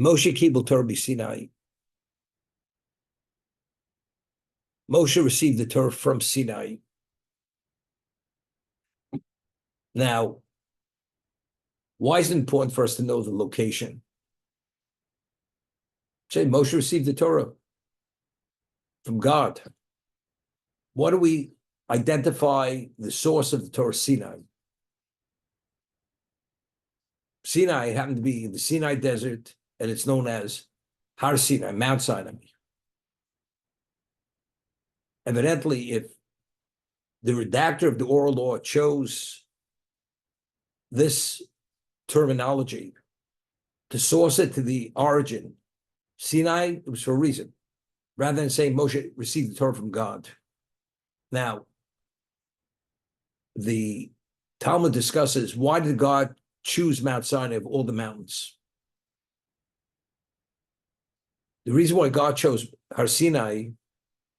Moshe Kibbutz Torah Sinai. Moshe received the Torah from Sinai. Now, why is it important for us to know the location? Say Moshe received the Torah from God. What do we identify the source of the Torah, Sinai? Sinai happened to be in the Sinai Desert, and it's known as Har Sinai, Mount Sinai. Evidently, if the redactor of the oral law chose this terminology to source it to the origin, Sinai, it was for a reason, rather than saying Moshe received the Torah from God. Now, the Talmud discusses, why did God choose Mount Sinai of all the mountains? The reason why God chose Har Sinai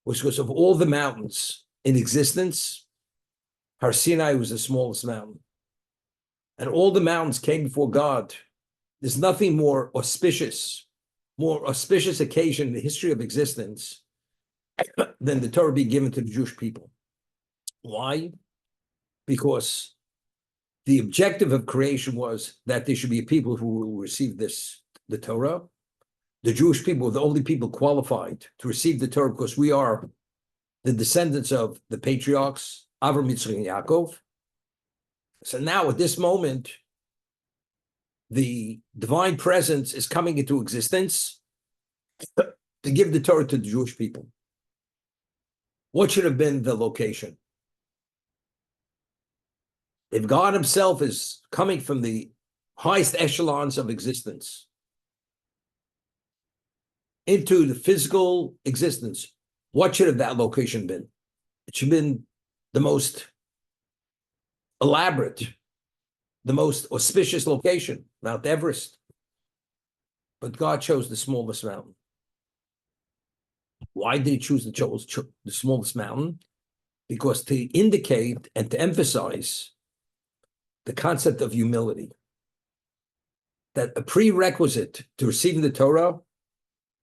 was because of all the mountains in existence, Har Sinai was the smallest mountain. And all the mountains came before God. There's nothing more auspicious occasion in the history of existence than the Torah being given to the Jewish people. Why? Because the objective of creation was that there should be a people who will receive the Torah. The Jewish people were the only people qualified to receive the Torah because we are the descendants of the patriarchs, Avram, Yitzchak, and Yaakov. So now at this moment, the divine presence is coming into existence to give the Torah to the Jewish people. What should have been the location? If God himself is coming from the highest echelons of existence into the physical existence, what should have that location been? It should have been the most elaborate, the most auspicious location, Mount Everest. But God chose the smallest mountain. Why did he choose the smallest mountain? Because to indicate and to emphasize the concept of humility, that a prerequisite to receiving the Torah,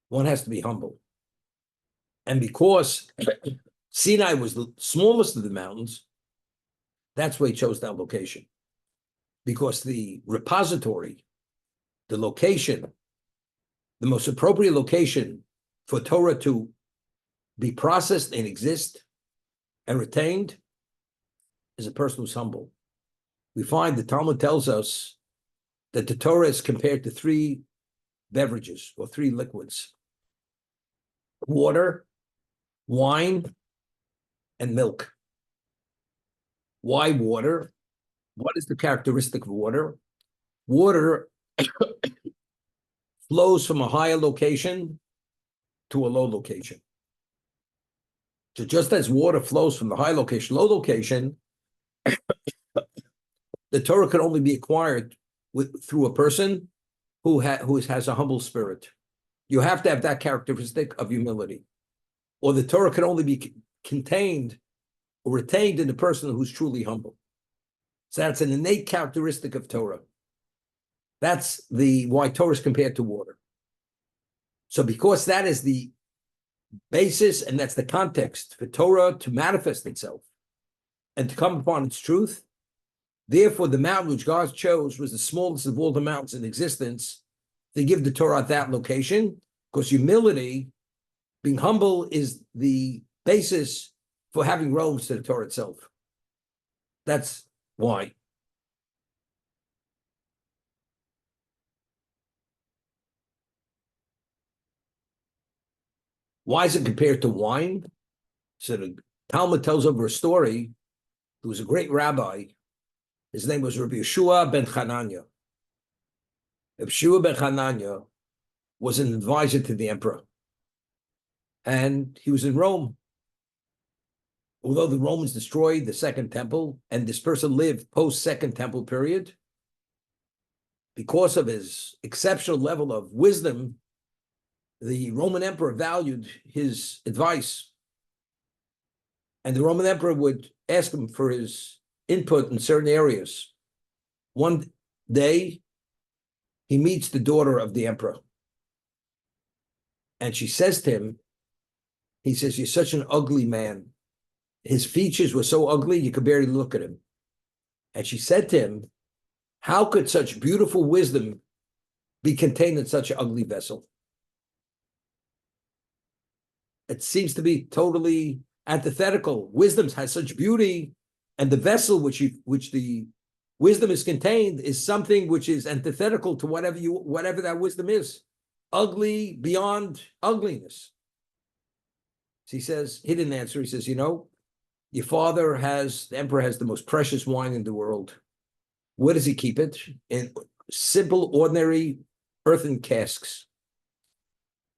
one has to be humble. And because Sinai was the smallest of the mountains, that's why he chose that location. Because the repository, the location, the most appropriate location for Torah to be processed and exist and retained is a person who's humble. We find the Talmud tells us that the Torah is compared to three beverages or three liquids: water, wine, and milk. Why water? What is the characteristic of water? Water flows from a higher location to a low location. So just as water flows from the high location, low location, the Torah can only be acquired through a person who has a humble spirit. You have to have that characteristic of humility, or the Torah can only be contained or retained in the person who's truly humble. So that's an innate characteristic of Torah. That's why Torah is compared to water. So because that is the basis and that's the context for Torah to manifest itself and to come upon its truth, therefore the mountain which God chose was the smallest of all the mountains in existence to give the Torah at that location, because humility, being humble, is the basis for having relevance to the Torah itself. That's why. Why is it compared to wine? So the Talmud tells over a story. There was a great rabbi. His name was Rabbi Yeshua ben Hananya. Yeshua ben Hananya was an advisor to the emperor. And he was in Rome. Although the Romans destroyed the Second Temple, and this person lived post-Second Temple period, because of his exceptional level of wisdom, the Roman emperor valued his advice. And the Roman emperor would ask him for his input in certain areas. One day, he meets the daughter of the emperor. And she says to him, he says, "You're such an ugly man." His features were so ugly, you could barely look at him. And she said to him, "How could such beautiful wisdom be contained in such an ugly vessel?" It seems to be totally antithetical. Wisdom has such beauty, and the vessel which the wisdom is contained is something which is antithetical to whatever that wisdom is, ugly beyond ugliness. So he says, he didn't answer. He says, your father the emperor has the most precious wine in the world. Where does he keep it? In simple, ordinary earthen casks.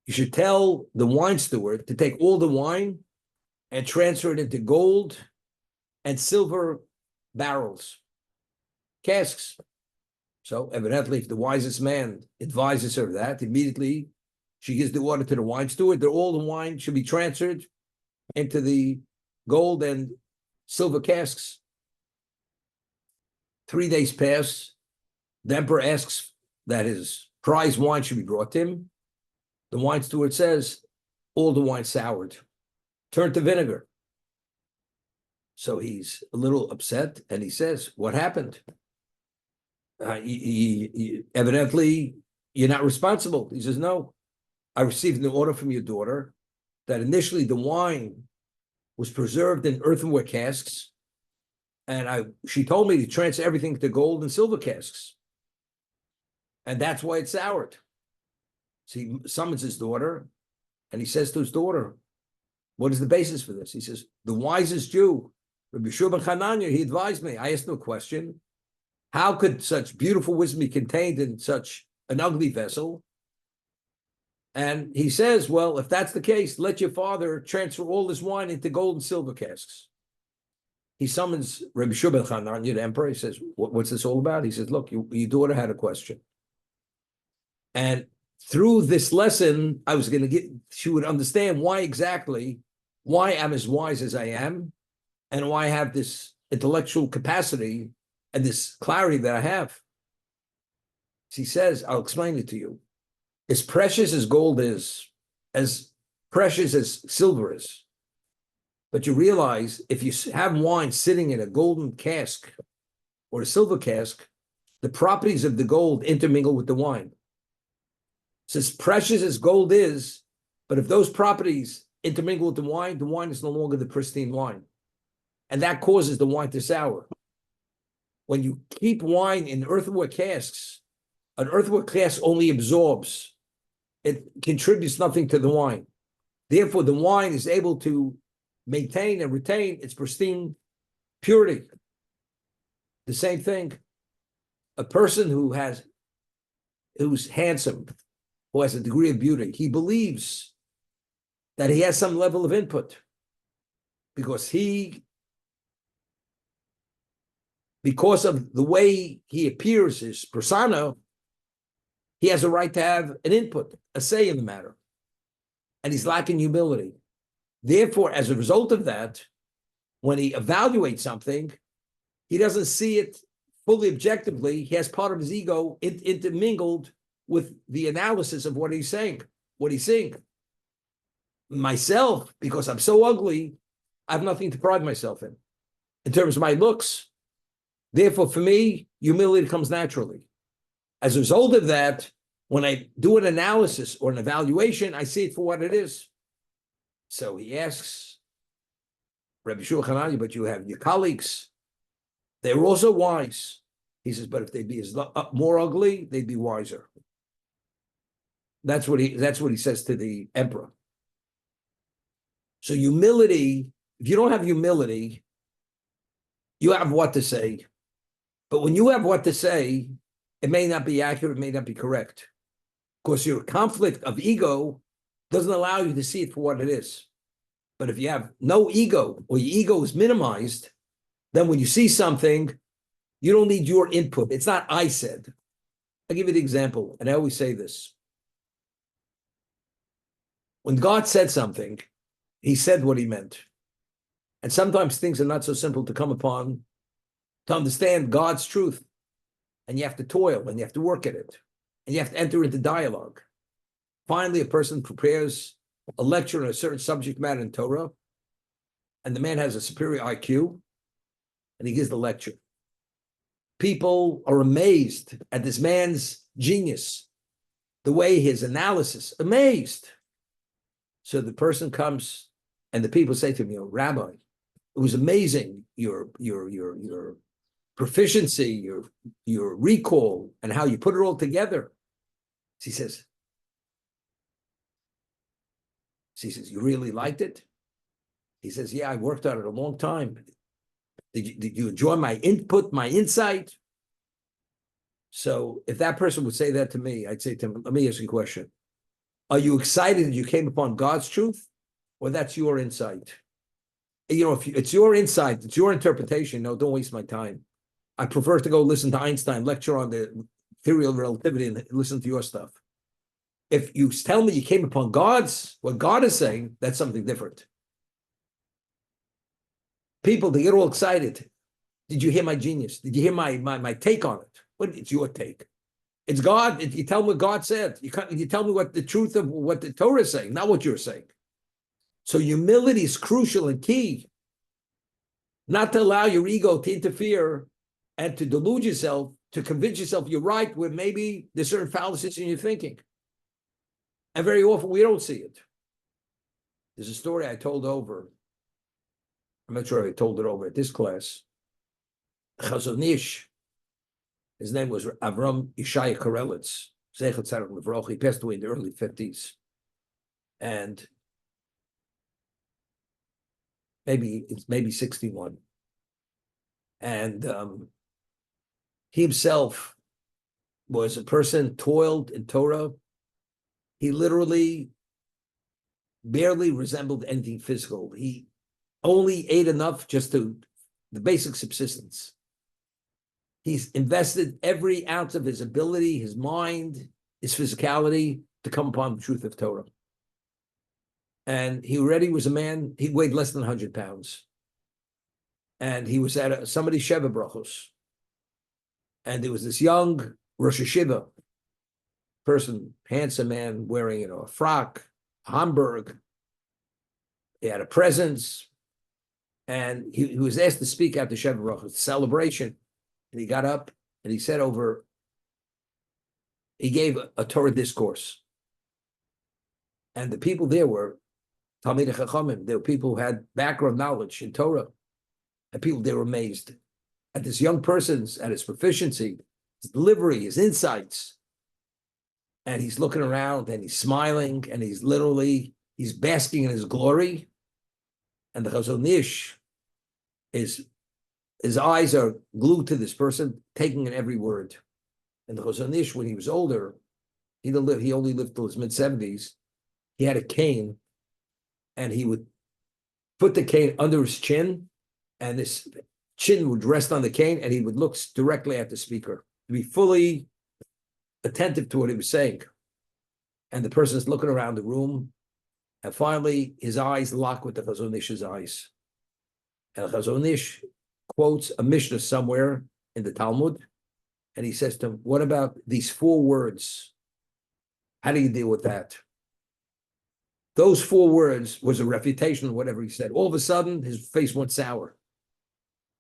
You should tell the wine steward to take all the wine and transfer it into gold and silver barrels, casks. So evidently, if the wisest man advises her that, immediately she gives the order to the wine steward that all the wine should be transferred into the gold and silver casks. 3 days pass. The emperor asks that his prize wine should be brought to him. The wine steward says, all the wine soured, turned to vinegar. So he's a little upset, and he says, what happened? Evidently, you're not responsible. He says, no, I received an order from your daughter that initially the wine was preserved in earthenware casks, and she told me to transfer everything to gold and silver casks. And that's why it soured. So he summons his daughter, and he says to his daughter, what is the basis for this? He says, the wisest Jew, Rabbi Shua ben Chananya, he advised me. I asked him a question. How could such beautiful wisdom be contained in such an ugly vessel? And he says, well, if that's the case, let your father transfer all this wine into gold and silver casks. He summons Rabbi Shua ben Chananya, the emperor. He says, what's this all about? He says, look, your daughter had a question. And through this lesson, I was going to she would understand why I'm as wise as I am, and why I have this intellectual capacity and this clarity that I have. She says, I'll explain it to you. As precious as gold is, as precious as silver is. But you realize if you have wine sitting in a golden cask or a silver cask, the properties of the gold intermingle with the wine. So as precious as gold is, but if those properties intermingle with the wine is no longer the pristine wine. And that causes the wine to sour. When you keep wine in earthenware casks, an earthenware cask only absorbs. It contributes nothing to the wine. Therefore, the wine is able to maintain and retain its pristine purity. The same thing. A person who's handsome, who has a degree of beauty, he believes that he has some level of input because of the way he appears, his persona, he has a right to have an input, a say in the matter. And he's lacking humility. Therefore, as a result of that, when he evaluates something, he doesn't see it fully objectively. He has part of his ego intermingled with the analysis of what he's saying, what he's seeing. Myself, because I'm so ugly, I have nothing to pride myself in terms of my looks. Therefore, for me, humility comes naturally. As a result of that, when I do an analysis or an evaluation, I see it for what it is. So he asks Rabbi Shua Chananya, but you have your colleagues. They're also wise. He says, but if they'd be more ugly, they'd be wiser. That's what he says to the emperor. So humility, if you don't have humility, you have what to say. But when you have what to say, it may not be accurate, it may not be correct. Of course, your conflict of ego doesn't allow you to see it for what it is. But if you have no ego, or your ego is minimized, then when you see something, you don't need your input. It's not I said. I'll give you the example, and I always say this. When God said something, he said what he meant. And sometimes things are not so simple to come upon, to understand God's truth. And you have to toil, and you have to work at it. And you have to enter into dialogue. finally a person prepares a lecture on a certain subject matter in Torah, and the man has a superior IQ, and he gives the lecture. People are amazed at this man's genius, the way his analysis, amazed. So the person comes, and the people say to him, Rabbi, it was amazing, your proficiency, your recall, and how you put it all together. He says, you really liked it? He says, yeah, I worked on it a long time. Did you enjoy my input, my insight? So if that person would say that to me, I'd say to him, let me ask you a question. Are you excited that you came upon God's truth, or that's your insight? If it's your insight, it's your interpretation, no, don't waste my time. I prefer to go listen to Einstein lecture on the theory of relativity and listen to your stuff. If you tell me you came upon what God is saying, that's something different. People, they get all excited. Did you hear my genius? Did you hear my take on it? It's your take. It's God. You tell me what God said. You tell me what the truth of what the Torah is saying, not what you're saying. So humility is crucial and key. Not to allow your ego to interfere and to delude yourself, to convince yourself you're right, where maybe there's certain fallacies in your thinking. And very often we don't see it. There's a story I told over. I'm not sure if I told it over at this class. Chazon Ish, his name was Avram Ishaya Karelitz. He passed away in the early 50s. And maybe 61. And he himself was a person toiled in Torah. He literally barely resembled anything physical. He only ate enough just to the basic subsistence. He's invested every ounce of his ability, his mind, his physicality to come upon the truth of Torah. And he already was a man, he weighed less than 100 pounds. And he was at somebody's Sheva Brachos. And there was this young Rosh Hashiva person, handsome man, wearing a frock, a Hamburg. He had a presence. And he was asked to speak at the Sheva Brachos, celebration. And he got up and he said he gave a Torah discourse. And the people there were Talmidei Chachamim. There were people who had background knowledge in Torah. And people, they were amazed at this young person's, at his proficiency, his delivery, his insights. And he's looking around and he's smiling and he's basking in his glory. And the Chazon Ish his eyes are glued to this person, taking in every word. And the Chazon Ish, when he was older, he only lived till his mid-70s. He had a cane, and he would put the cane under his chin, and this chin would rest on the cane, and he would look directly at the speaker to be fully attentive to what he was saying. And the person's looking around the room, and finally his eyes lock with the Chazon Ish's eyes. And the Chazon Ish quotes a Mishnah somewhere in the Talmud, and he says to him, what about these 4 words? How do you deal with that? Those 4 words was a refutation of whatever he said. All of a sudden, his face went sour.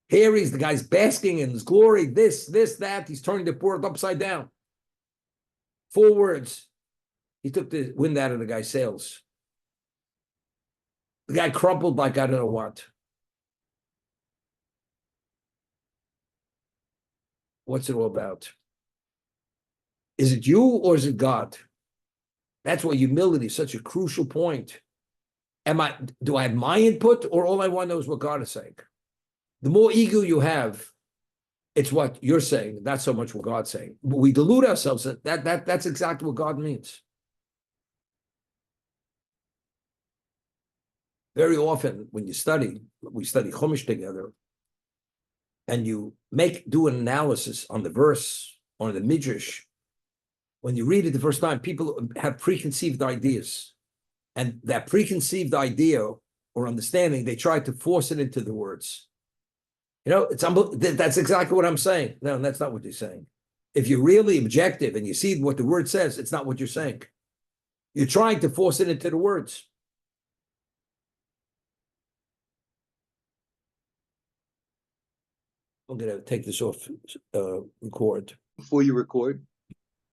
Here the guy's basking in his glory, this, that. He's turning the world upside down. 4 words. He took the wind out of the guy's sails. The guy crumpled like I don't know what. What's it all about? Is it you or is it God? That's why humility is such a crucial point. Do I have my input, or all I want to know is what God is saying? The more ego you have, it's what you're saying, not so much what God's saying. But we delude ourselves that's exactly what God means. Very often when we study Chumash together, and you do an analysis on the verse or the midrash, when you read it the first time, people have preconceived ideas. And that preconceived idea or understanding, they try to force it into the words. That's exactly what I'm saying. No, that's not what you're saying. If you're really objective and you see what the word says, it's not what you're saying. You're trying to force it into the words. I'm gonna take this off record. Before you record,